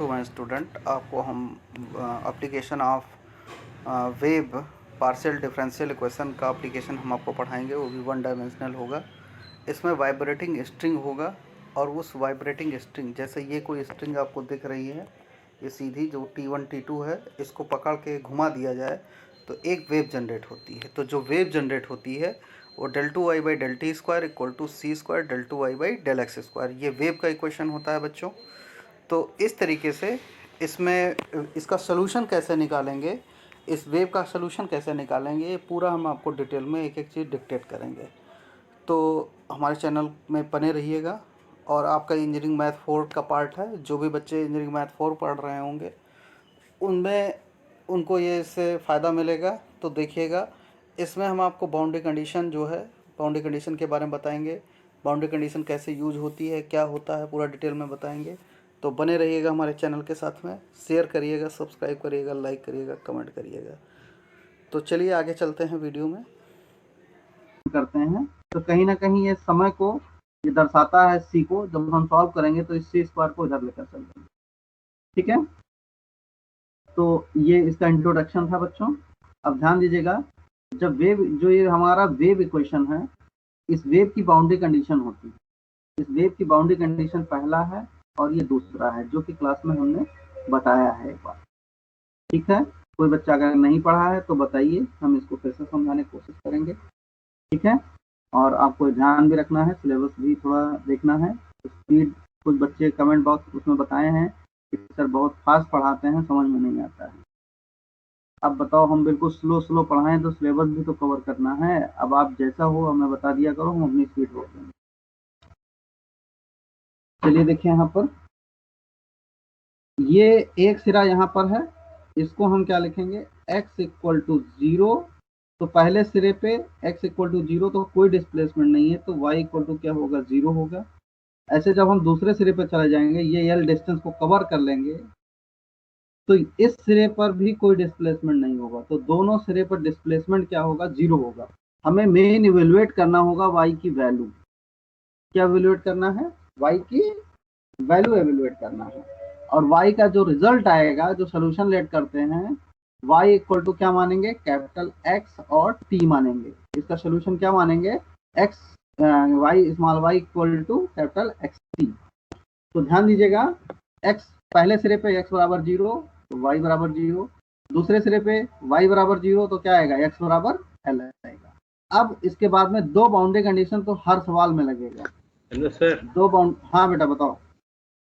To my student, आपको हम application of wave partial differential equation का एप्लीकेशन हम आपको पढ़ाएंगे। वो भी वन डायमेंशनल होगा। इसमें वाइब्रेटिंग स्ट्रिंग होगा और उस वाइब्रेटिंग स्ट्रिंग, जैसे ये कोई स्ट्रिंग आपको दिख रही है, ये सीधी जो T1 T2 है, इसको पकड़ के घुमा दिया जाए तो एक वेव जनरेट होती है। तो जो वेव जनरेट होती है वो del 2y by del t square equal to c square del 2y by del x square, ये वेव का इक्वेशन होता है बच्चों। तो इस तरीके से इसमें इसका सोल्यूशन कैसे निकालेंगे, इस वेव का सोल्यूशन कैसे निकालेंगे, ये पूरा हम आपको डिटेल में एक एक चीज़ डिक्टेट करेंगे। तो हमारे चैनल में बने रहिएगा। और आपका इंजीनियरिंग मैथ 4 का पार्ट है, जो भी बच्चे इंजीनियरिंग मैथ 4 पढ़ रहे होंगे उनमें उनको ये इससे फ़ायदा मिलेगा। तो देखिएगा, इसमें हम आपको बाउंड्री कंडीशन जो है, बाउंड्री कंडीशन के बारे में बताएंगे। बाउंड्री कंडीशन कैसे यूज होती है, क्या होता है, पूरा डिटेल में बताएंगे। तो बने रहिएगा हमारे चैनल के साथ में, शेयर करिएगा, सब्सक्राइब करिएगा, लाइक करिएगा, कमेंट करिएगा। तो चलिए आगे चलते हैं वीडियो में करते हैं। तो कहीं ना कहीं ये समय को ये दर्शाता है, सी को जब हम सॉल्व करेंगे तो इस सी स्क्वायर को इधर लेकर चलेंगे। ठीक है, तो ये इसका इंट्रोडक्शन था बच्चों। अब ध्यान दीजिएगा, जब वेव, जो ये हमारा वेव इक्वेशन है, इस वेव की बाउंड्री कंडीशन होती है। इस वेव की बाउंड्री कंडीशन पहला है और ये दूसरा है, जो कि क्लास में हमने बताया है एक बार। ठीक है, कोई बच्चा अगर नहीं पढ़ा है तो बताइए, हम इसको फिर से समझाने की कोशिश करेंगे। ठीक है, और आपको ध्यान भी रखना है, सिलेबस भी थोड़ा देखना है। स्पीड, कुछ बच्चे कमेंट बॉक्स उसमें बताए हैं कि सर बहुत फास्ट पढ़ाते हैं, समझ में नहीं आता है। अब बताओ, हम बिल्कुल स्लो स्लो पढ़ाएं तो सिलेबस भी तो कवर करना है। अब आप जैसा हो हमें बता दिया करो, हम अपनी स्पीड रोक देंगे। चलिए देखिए, यहाँ पर ये एक सिरा यहाँ पर है, इसको हम क्या लिखेंगे, x इक्वल टू 0। तो पहले सिरे पे x इक्वल टू 0, तो कोई डिस्प्लेसमेंट नहीं है, तो y इक्वल टू क्या होगा, 0 होगा। ऐसे जब हम दूसरे सिरे पे चले जाएंगे, ये l डिस्टेंस को कवर कर लेंगे, तो इस सिरे पर भी कोई डिस्प्लेसमेंट नहीं होगा, तो दोनों सिरे पर डिस्प्लेसमेंट क्या होगा, 0 होगा। हमें मेन इवेल्युएट करना होगा y की वैल्यू। क्या इवेल्युएट करना है, y की वैल्यू इवेल्युएट करना है। और y का जो रिजल्ट आएगा, जो सोल्यूशन लेट करते हैं, y इक्वल टू क्या मानेंगे, कैपिटल X और t मानेंगे। इसका सोल्यूशन क्या मानेंगे, x y small y equal to capital X t। तो ध्यान दीजिएगा, x पहले सिरे पे x बराबर 0 तो y बराबर 0, दूसरे सिरे पे y बराबर 0 तो क्या आएगा, x बराबर l आएगा। अब इसके बाद में दो बाउंड्री कंडीशन तो हर सवाल में लगेगा। हेलो सर, दो बाउंड, हाँ बेटा बताओ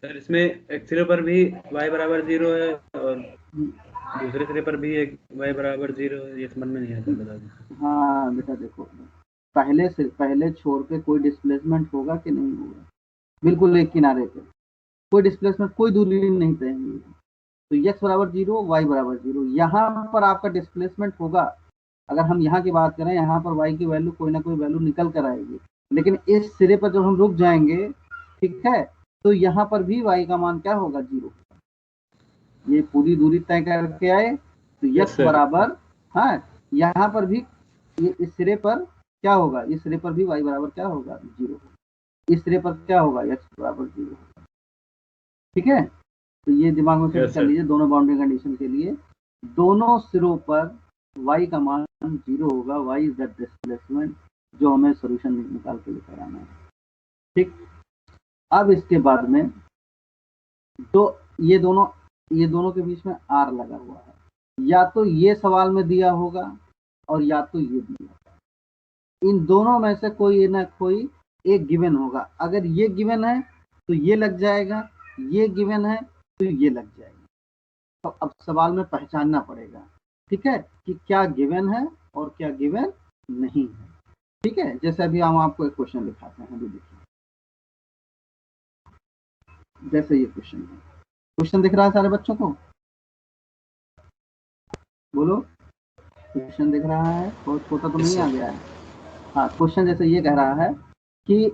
सर इसमें एक सिरे पर भी y बराबर 0 है और दूसरे सिरे पर भी एक y बराबर 0 है, ये समझ में नहीं आता, बता दीजिए। हाँ बेटा देखो, पहले छोर पे कोई डिस्प्लेसमेंट होगा कि नहीं होगा, बिल्कुल एक किनारे पे कोई डिस्प्लेसमेंट, कोई दूरी नहीं तय हुई है। तो x बराबर 0, y बराबर 0, यहाँ पर आपका डिस्प्लेसमेंट होगा। अगर हम यहाँ की बात करें, यहाँ पर y की वैल्यू कोई ना कोई वैल्यू निकल कर आएगी, लेकिन इस सिरे पर जब हम रुक जाएंगे, ठीक है, तो यहाँ पर भी y का मान क्या होगा, 0। ये पूरी दूरी तय करके आए तो x बराबर, हाँ, यहाँ पर भी ये इस सिरे पर क्या होगा, इस सिरे पर भी y बराबर क्या होगा, 0। इस सिरे पर क्या होगा, x बराबर 0 होगा। ठीक है, तो ये दिमाग में फिट कर लीजिए, दोनों बाउंड्री कंडीशन के लिए दोनों सिरों पर y का मान 0 होगा। y इज द डिस्प्लेसमेंट, जो हमें सोल्यूशन निकाल के लेकर आना है। ठीक, अब इसके बाद में तो ये दोनों के बीच में r लगा हुआ है, या तो ये सवाल में दिया होगा और या तो ये दिया होगा। इन दोनों में से कोई ना कोई एक गिवन होगा। अगर ये गिवन है तो ये लग जाएगा, ये गिवन है तो ये लग जाएगा। तो अब सवाल में पहचानना पड़ेगा, ठीक है, कि क्या गिवन है और क्या गिवन नहीं है। ठीक है, जैसे अभी हम आपको एक क्वेश्चन दिखाते हैं, अभी देखिए, जैसे ये क्वेश्चन है, क्वेश्चन दिख रहा है सारे बच्चों को, बोलो, क्वेश्चन दिख रहा है, बहुत छोटा तो नहीं आ गया है। हाँ, क्वेश्चन जैसे ये कह रहा है कि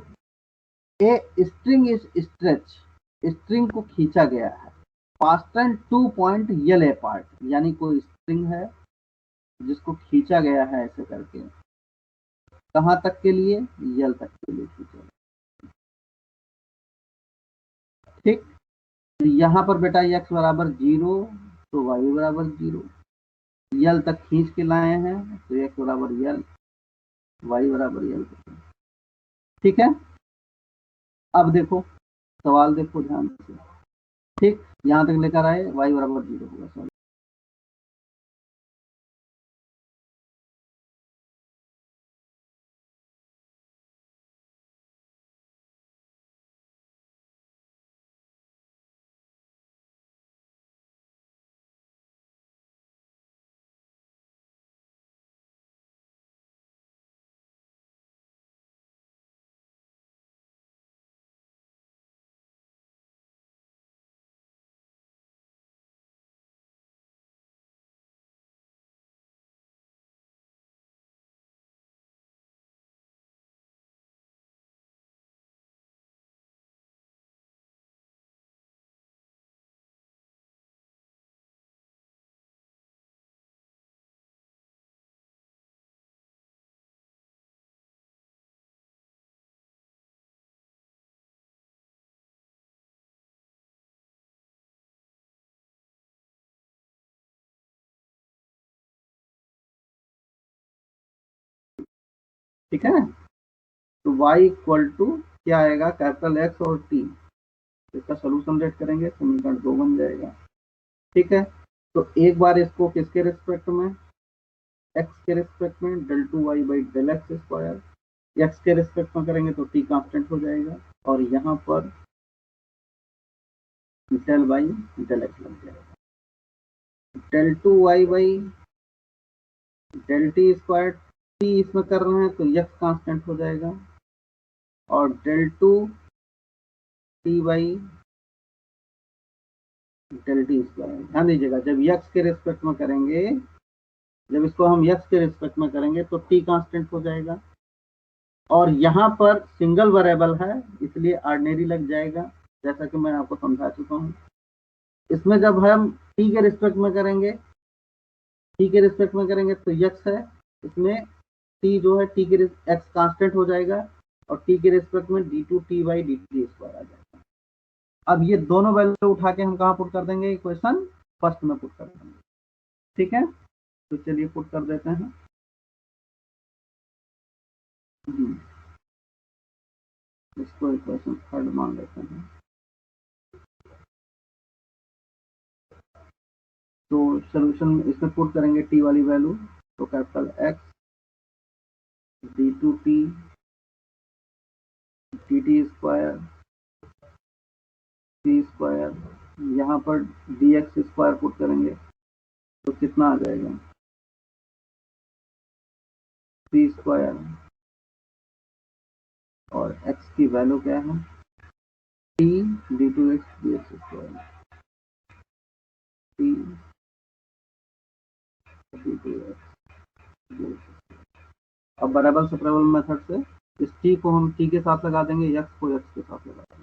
a string is stretch, string को खींचा गया है, फास्टन 2 पॉइंट यल अपार्ट, यानी कोई स्ट्रिंग है जिसको खींचा गया है ऐसे करके, कहाँ तक के लिए, यल तक के लिए खींचा। ठीक, तो यहाँ पर बेटा x बराबर 0 तो y बराबर 0, यल तक खींच के लाए हैं तो x बराबर यल, y बराबर यल। ठीक है, अब देखो सवाल देखो ध्यान से। ठीक, यहाँ तक लेकर आए, y बराबर 0 होगा। सॉरी, ठीक है। तो y इक्वल टू क्या आएगा, कैपिटल X और T, इसका सोल्यूशन रेट करेंगे, समीकरण 2 बन जाएगा। ठीक है, तो एक बार इसको किसके रिस्पेक्ट में, x के रिस्पेक्ट में, del two y by del x square, x के रिस्पेक्ट में करेंगे तो t कांस्टेंट हो जाएगा, और यहाँ पर डेल बाई डेल एक्स लग जाएगा। Del two y by del t square, t इसमें कर रहे हैं तो x कांस्टेंट हो जाएगा, और del two T by del t square. ध्यान दीजिएगा, जब x के रिस्पेक्ट में करेंगे, जब इसको हम x के रिस्पेक्ट में करेंगे तो t कांस्टेंट हो जाएगा, और यहाँ पर सिंगल वेरिएबल है इसलिए ऑर्डिनरी लग जाएगा, जैसा कि मैं आपको समझा चुका हूँ। इसमें जब हम t के रिस्पेक्ट में करेंगे, t के रिस्पेक्ट में करेंगे तो x है, इसमें t जो है t के x कांस्टेंट हो जाएगा, और t के रिस्पेक्ट में D two T by D T square आ जाएगा। अब ये दोनों वैल्यू उठा के हम कहाँ पुट कर देंगे, इक्वेशन फर्स्ट में पुट कर देंगे। ठीक है, तो चलिए पुट कर देते हैं। इसको इक्वेशन थर्ड मान लेते हैं। तो सोल्यूशन इसमें पुट करेंगे t वाली वैल्यू, तो capital x d two t t t square t square, यहाँ पर डी एक्स स्क्वायर पुट करेंगे तो कितना आ जाएगा, टी स्क्वायर, और x की वैल्यू क्या है, t d two x d x square, t d two x d x. अब बराबर सेपरेबल मेथड से इस t को हम t के साथ लगा देंगे, x को x के साथ लगा देंगे,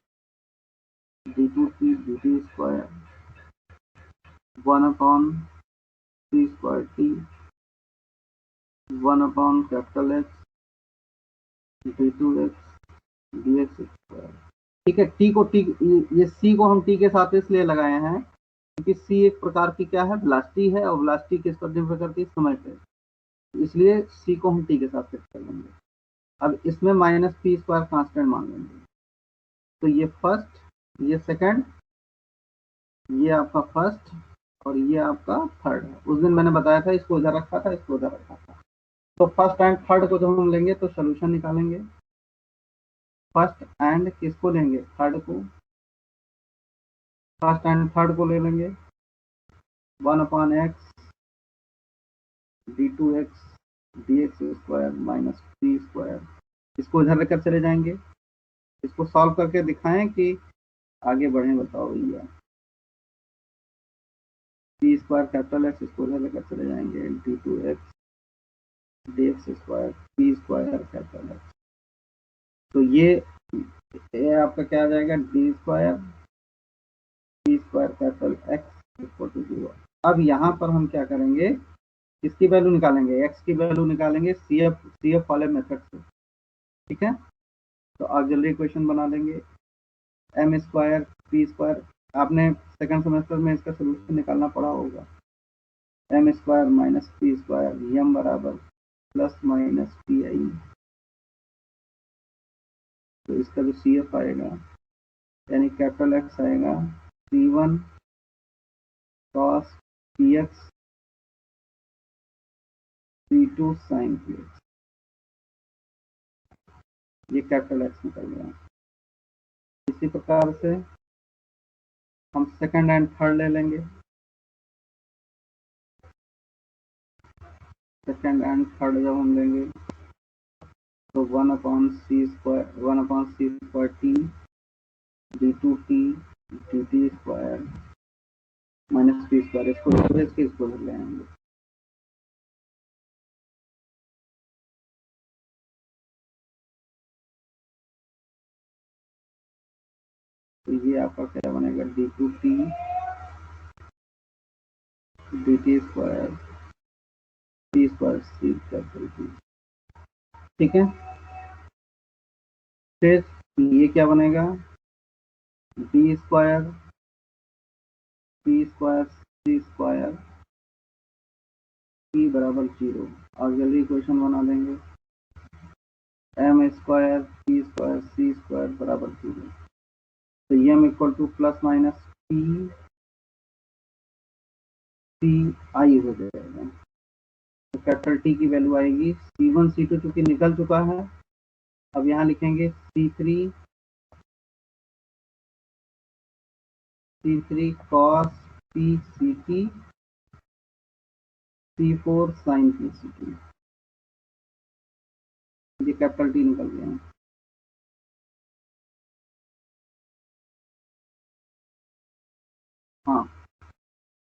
d two t d T square 1 upon t square t 1 upon capital X d two x d x square. ठीक है, टी को टी, ये सी को हम टी के साथ इसलिए लगाए हैं क्योंकि सी एक प्रकार की क्या है, वेलोसिटी है, और वेलोसिटी किस पर निर्भर करती है, समय पे, इसलिए सी को हम टी के साथ फिक्स कर लेंगे। अब इसमें माइनस पी स्क्वायर कांस्टेंट मान लेंगे, तो ये फर्स्ट, ये सेकंड, ये आपका फर्स्ट, और ये आपका थर्ड है। उस दिन मैंने बताया था इसको उधर रखा था, इसको उधर रखा था। तो फर्स्ट एंड थर्ड को जब हम लेंगे तो सोल्यूशन निकालेंगे। फर्स्ट एंड किसको लेंगे, थर्ड को, फर्स्ट एंड थर्ड को ले लेंगे, 1 upon x d two x d x square minus t square, इसको इधर लेकर चले जाएंगे। इसको सॉल्व करके दिखाएं कि आगे बढ़े, बताओ भैया। पी स्क्वायर कैपिटल एक्स, इसको इधर लेकर चले जाएंगे, d two x d x square p square capital X, तो ये आपका क्या आ जाएगा, d square p square capital X equal to 0। अब यहाँ पर हम क्या करेंगे, किसकी वैल्यू निकालेंगे, एक्स की वैल्यू निकालेंगे सी एफ वाले मेथड से। ठीक है, तो ऑक्सिलरी इक्वेशन बना लेंगे, एम स्क्वायर पी स्क्वायर, आपने सेकंड सेमेस्टर में इसका सोल्यूशन निकालना पड़ा होगा। M square minus p square m बराबर प्लस माइनस पी आई, तो इसका जो सी एफ आएगा यानी कैपिटल एक्स आएगा C1 cos px C2 sin px, ये कैपिटल एक्स निकल गया। इसी प्रकार से हम सेकंड एंड थर्ड ले लेंगे। सेकंड एंड थर्ड जब हम लेंगे तो 1/c² t d2t dt square minus p square, इसको रिप्लेस के इसको ले आएंगे। तो ये आपका क्या बनेगा d2t dt square p square c capital T, ठीक है। फिर ये क्या बनेगा b square p square c square p बराबर 0। और जल्दी इक्वेशन बना देंगे m square p square c square बराबर 0। तो m equal two plus minus p c i हो जाएगा। तो कैपिटल T की वैल्यू आएगी C1 C2 चूंकि निकल चुका है, अब यहाँ लिखेंगे C3 cos p ct C4 sin p ct, ये कैपिटल T निकल गया है। हाँ,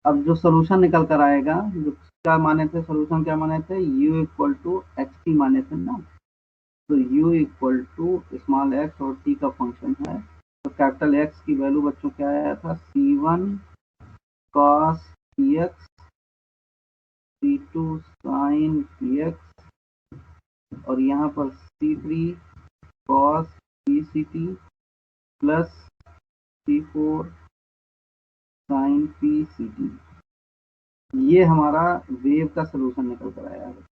अब जो सोल्यूशन निकल कर आएगा, जो क्या माने थे, सोल्यूशन क्या माने थे, u equal to x t माने थे ना, तो u equal to small x और t का फंक्शन है। तो कैपिटल एक्स की वैल्यू बच्चों क्या आया था C1 cos px C2 sin px और यहाँ पर C3 cos pct plus C4 sin pct, ये हमारा वेव का सोल्यूशन निकल कर आया है।